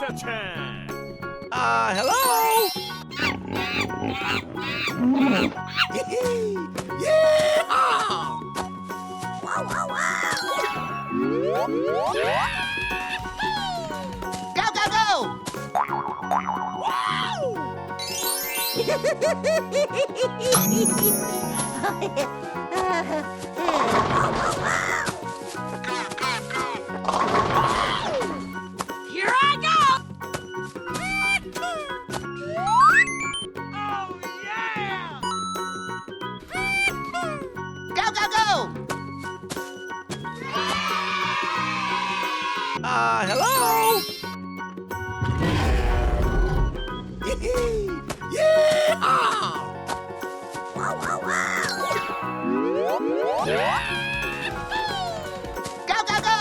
attack! Hello? Yeah! Wow, wow, wow! Go, go, go! Here I go! Oh, yeah! Go, go, go! Hello? Yeah! Wow, wow, wow! Go, go, go!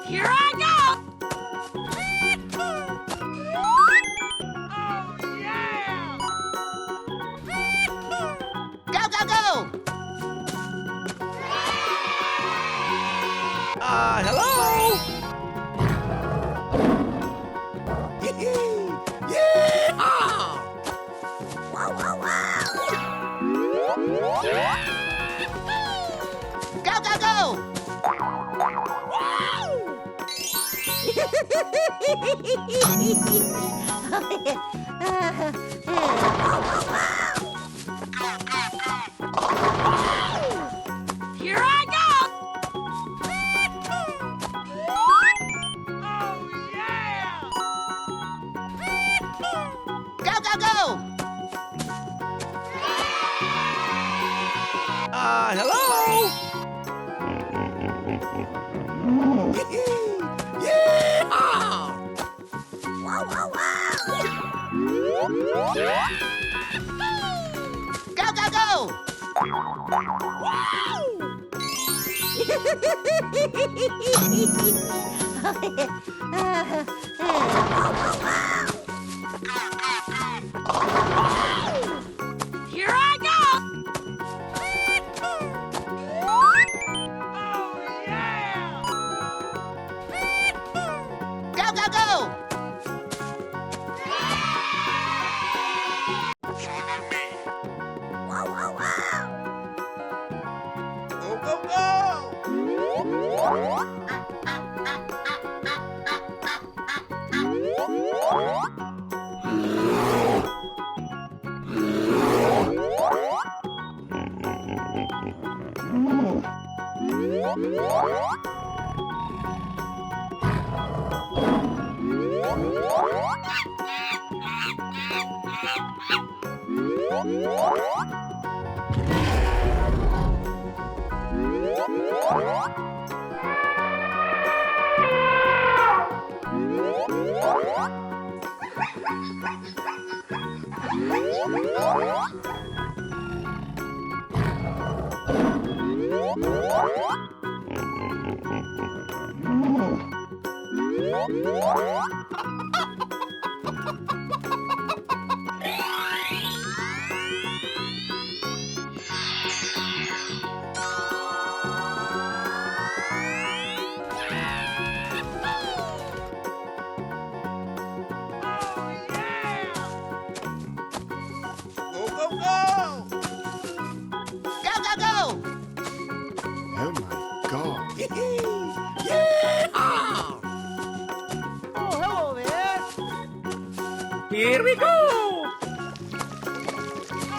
Here I go! Oh, yeah! Go, go, go! Hello? Yeah! Wow, wow, wow! Go, go, go! Here I go! Oh, yeah! Go, go, go! Hello? Yeah! Wow, wow, wow! Go, go, go! Here I go! Oh, yeah! Go, go, go! Wow, wow, wow! Go, go, go! Oh my God. Yeah! Oh, hello there! Here we go! Oh,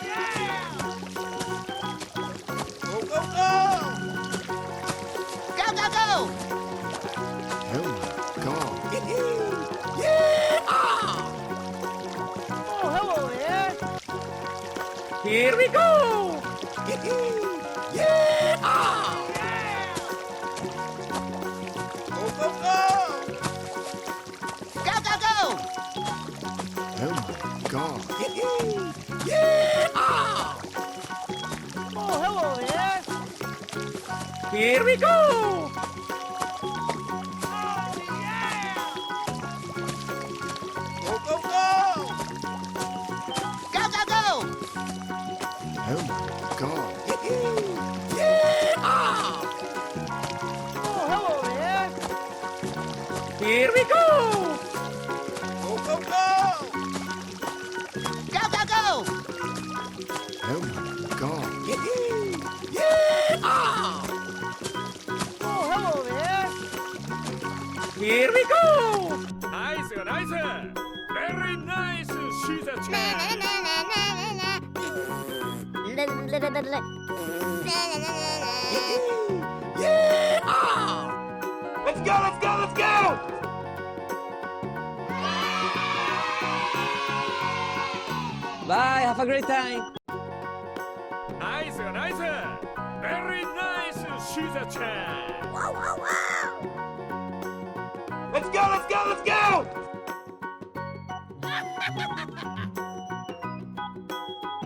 yeah! Go, go, go! Go, go, go! Oh my God. Yeah! Oh, hello there! Here we go! Yeah! Go, go, go! Go, go, go! Oh my God. Yeah! Oh, hello there! Here we go! Oh, yeah! Go, go, go! she's a champ. Yeah! Let's go, let's go, let's go! Bye, have a great time. Nice, nice. Very nice, she's a champ. Wow, wow, wow! Let's go, let's go, let's go!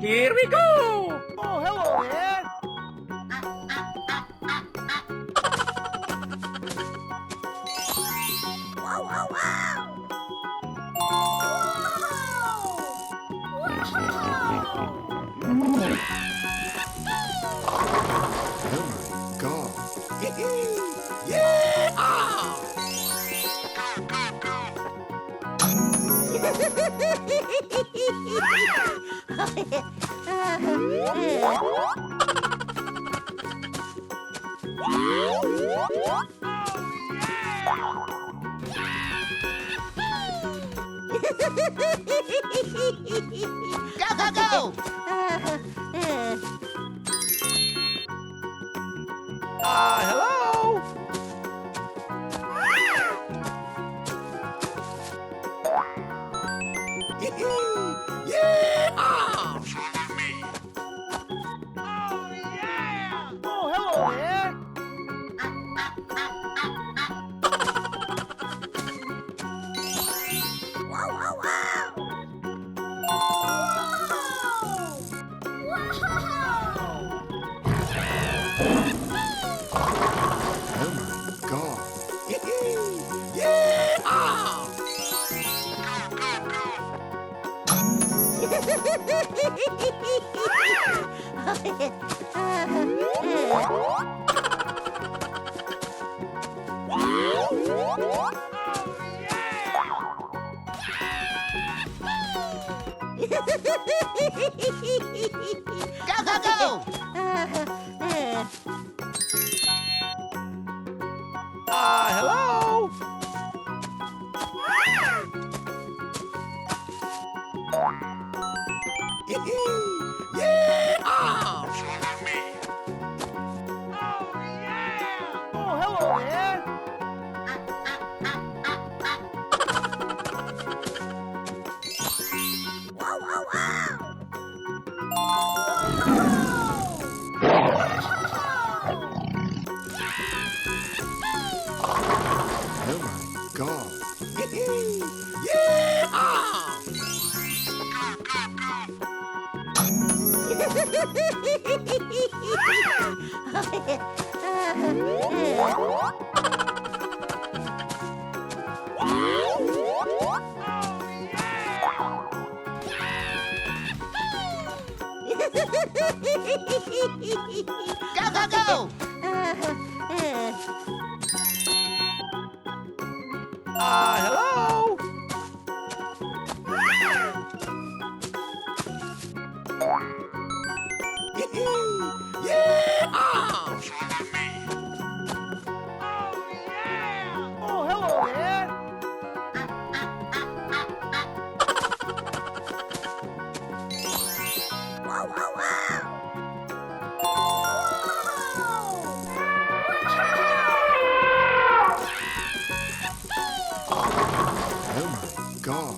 Here we go! Oh, hello there. Wow, wow, wow! Oh my God. Go, go, go! Hello? Oh, hello there. Wow, wow, wow! Oh my God. Go, go, go! Hello? Oh, hello there. Wow, wow, wow! Oh my God. Go, go, go! Hello? Oh, hello there. Wow, wow, wow! Oh my God.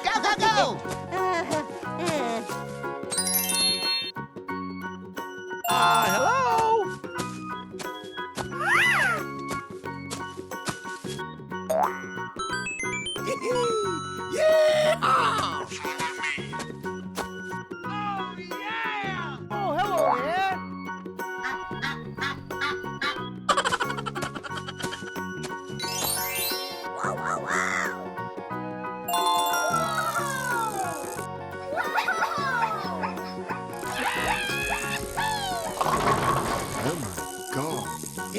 Go, go, go! Hello? Oh, hello there. Wow, wow, wow!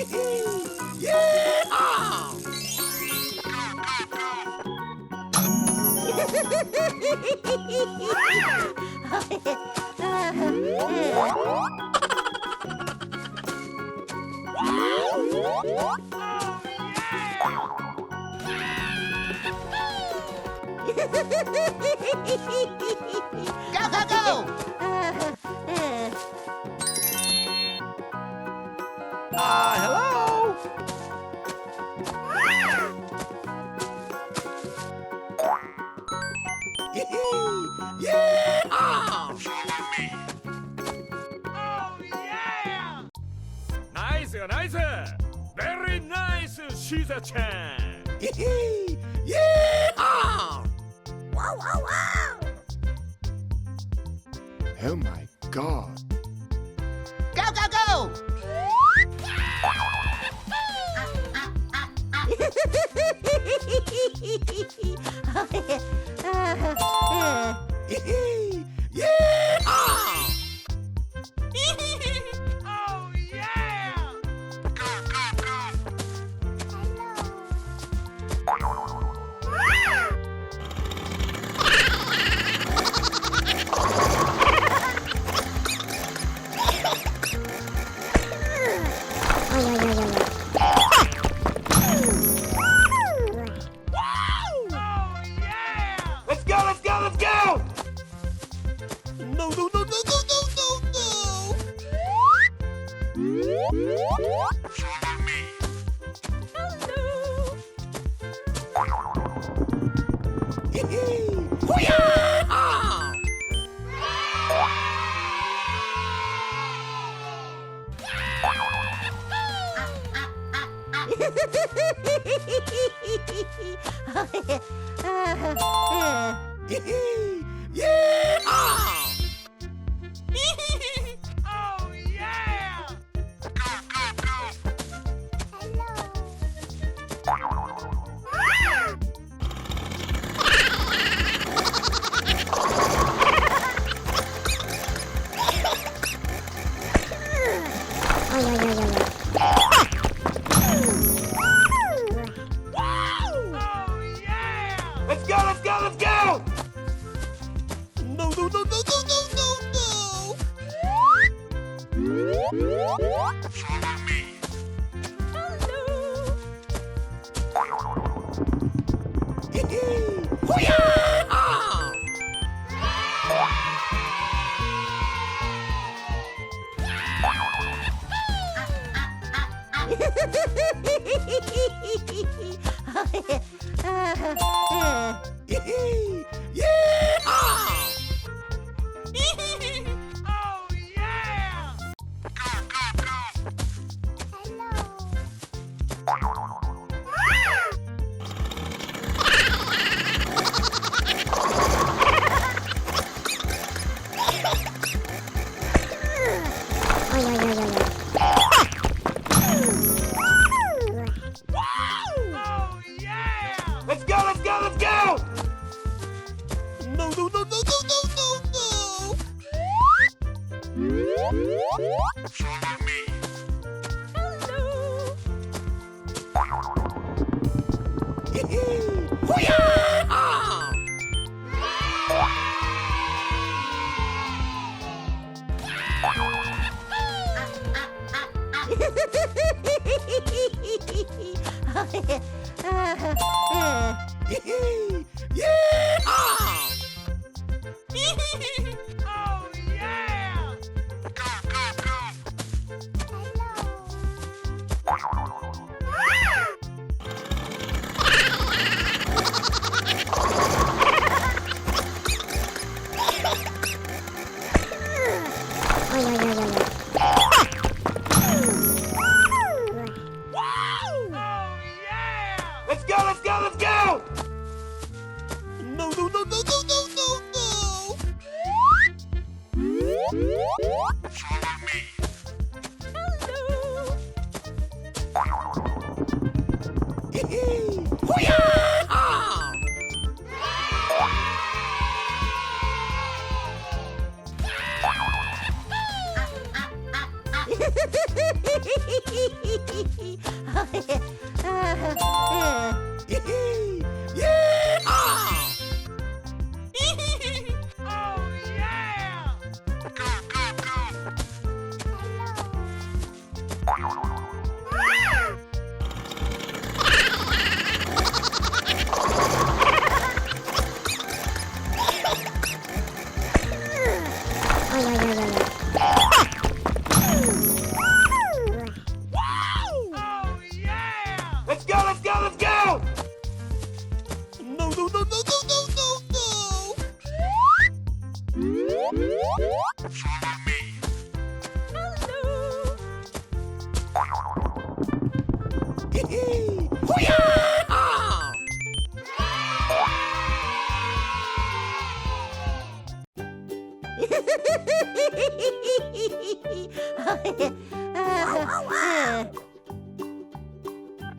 Yeah! Go, go, go! Hello? Yeah! Nice, nice. Very nice, Shiza-chan. Yeah! Wow, wow, wow! Oh my God! Go, go, go! Yeah! Oh, yeah! Oh, yeah! Let's go, let's go, let's go! No, no, no, no, no, no, no, no! Hoo-yah! Yeah! Oh, yeah! Oh, yeah! Let's go, let's go, let's go! No, no, no, no, no, no, no, no! Hoo-yah! Yeah! Oh, yeah! Oh, yeah! Let's go, let's go, let's go! No, no, no, no, no, no, no, no! Hoo-yah! Yeah! Oh, yeah! Oh, yeah! Let's go, let's go, let's go! No, no, no, no, no, no, no, no! Hoo-yah! Let's go, let's go, let's go! No, no, no, no, no, no, no, no!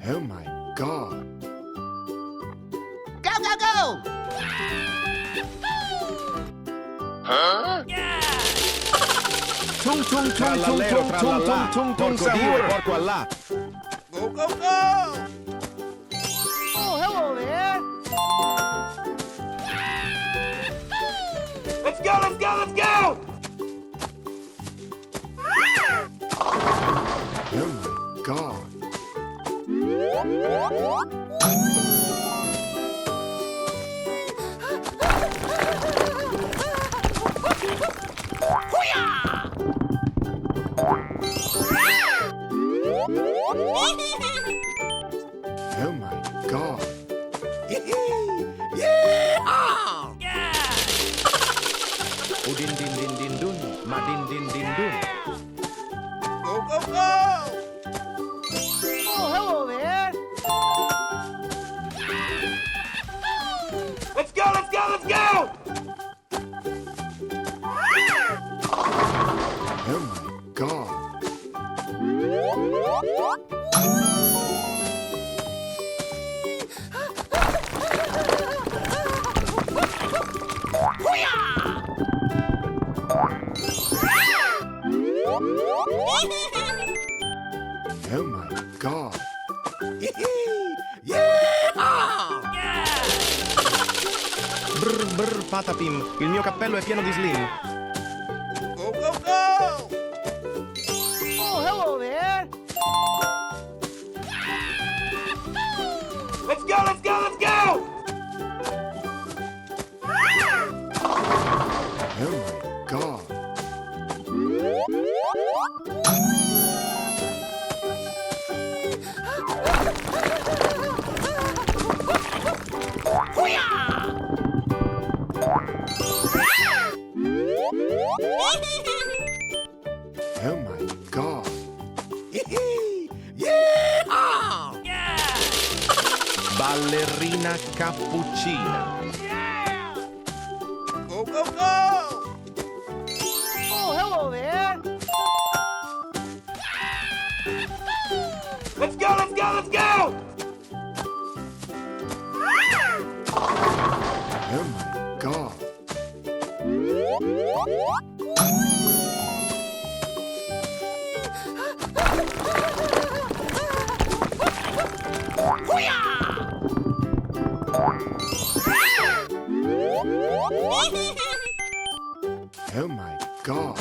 Oh my God. Go, go, go! Tung tung tung tung tung tung tung tung tung sahur. Porco Allah. Go, go, go! Oh, hello there! Let's go, let's go, let's go! Oh my God. Oh my God. Udin din din din dun, madin din din dun. Go, go, go! Oh, hello there! Let's go, let's go, let's go! Oh my God. Oh my God. Brr brr patapim, il mio cappello è pieno di slim. Go, go, go! Oh, hello there! Let's go, let's go, let's go! Oh my God. Oh my God. Ballerina cappuccina. Go, go, go! Oh, hello there! Let's go, let's go, let's go! Oh my God. Oh my God.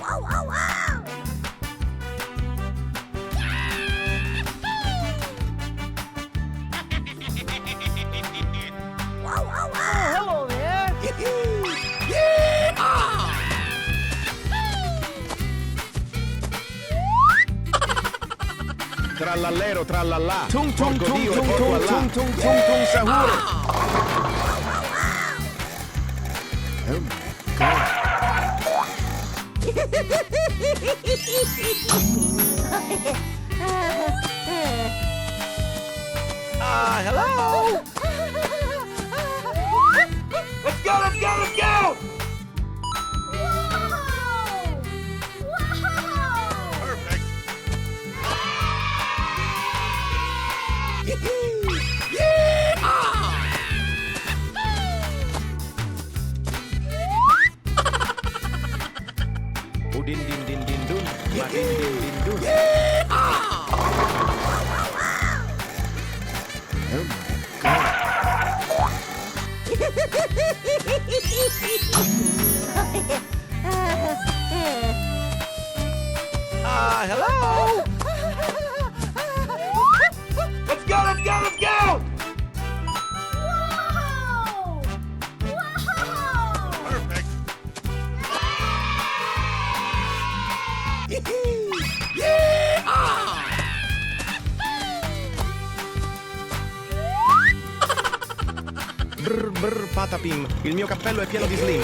Wow, wow, wow! Wow, wow, wow! Oh, hello there! Trallallero trallallà. Tung tung tung tung tung tung tung tung tung sahur. Oh my God. Hello! Let's go, let's go, let's go! Perfect! Hello. Let's go, let's go, let's go! Perfect. Brr brr patapim, il mio cappello è pieno di slim.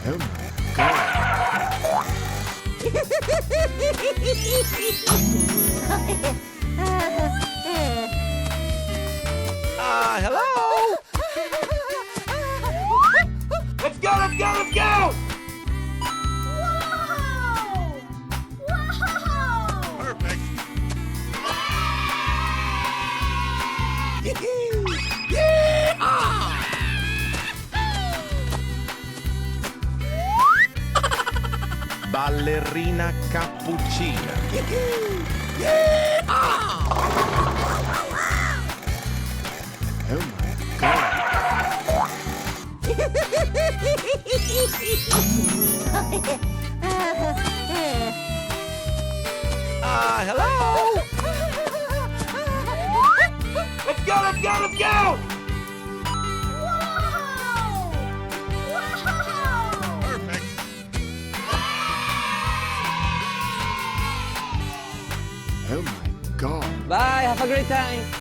Oh my God. Hello. Let's go, let's go, let's go! Perfect. Ballerina cappuccina. Oh my God. Hello. Let's go, let's go, let's go! Perfect. Oh my God. Bye, have a great time.